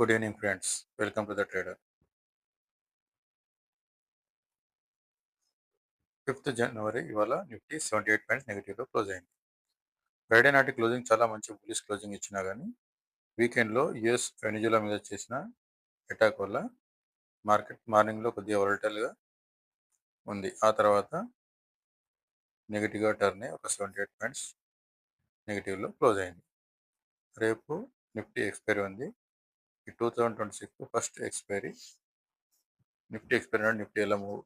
Good evening friends. Welcome to the trader. 5th జనవరి ఇవాళ Nifty 78 points నెగటివ్‌లో close అయింది. Friday నాటి closing చాలా మంచి బుల్లిష్ క్లోజింగ్ ఇచ్చినా గానీ, వీకెండ్‌లో యూఎస్ వెనిజులా మీద చేసిన అటాక్ వల్ల మార్కెట్ మార్నింగ్‌లో కొద్దిగా వోలటైల్‌గా ఉంది. ఆ తర్వాత నెగెటివ్‌గా టర్న్ అయ్యి ఒక 78 పాయింట్స్ నెగటివ్‌లో క్లోజ్ అయింది. రేపు నిఫ్టీ ఎక్స్‌పైరీ ఉంది. ఈ 2026 ఫస్ట్ ఎక్స్‌పైరీ. నిఫ్టీ ఎక్స్‌పైరీ నాడు నిఫ్టీ ఎలా మూవ్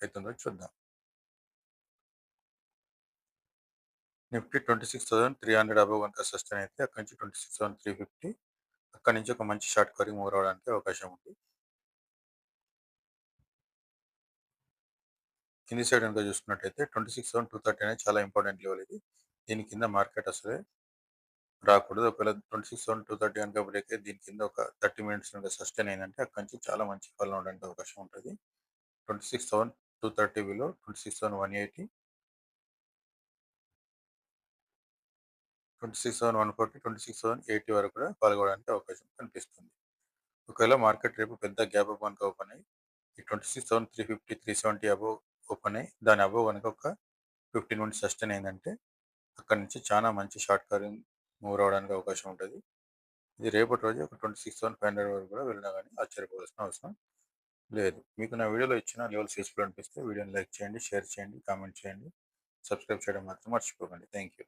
అవుతుందో చూద్దాం. నిఫ్టీ 26,300 అబోవ్ కనుక సస్టైన్ అయితే అక్కడి నుంచి 26,350 అక్కడి నుంచి ఒక మంచి షార్ట్ కవరింగ్ మూవ్ రావడానికి అవకాశం ఉంది. కింది సైడ్ కనుక చూసుకున్నట్టయితే 26,230 అనేది చాలా ఇంపార్టెంట్ లెవెల్ ఇది. దీని కింద మార్కెట్ అసలే రాకూడదు. ఒకవేళ 26,230 కనుక బ్రేక్ అయితే దీని కింద ఒక 30 మినిట్స్ కనుక సస్టైన్ అయిందంటే అక్కడి నుంచి చాలా మంచి ఫాల్ అవడానికి అవకాశం ఉంటుంది. 26,230 బిలో 26,180, 26,140, 26,080 వరకు కూడా ఫాల్ అవ్వడానికి అవకాశం కనిపిస్తుంది. ఒకవేళ మార్కెట్ రేపు పెద్ద గ్యాప్ అప్ కనుక ఓపెన్ అయ్యి ఈ 26,350, 370 అబోవ్ ఓపెన్ అయ్యి దాని అబోవ్ కనుక ఒక 15 మినిట్స్ సస్టైన్ అయిందంటే అక్కడి నుంచి చాలా మంచి షార్ట్ కవరింగ్ మూవ్ రావడానికి అవకాశం ఉంటుంది. ఇది రేపటి రోజు ఒక 26,500 వరకు కూడా వెళ్ళినా కానీ ఆశ్చర్యపోవాల్సిన అవసరం లేదు. మీకు నా వీడియోలో ఇచ్చిన లెవెల్స్ యూస్ఫుల్ అనిపిస్తే వీడియోని లైక్ చేయండి, షేర్ చేయండి, కామెంట్ చేయండి, సబ్స్క్రైబ్ చేయడం మాత్రం మర్చిపోకండి. Thank you.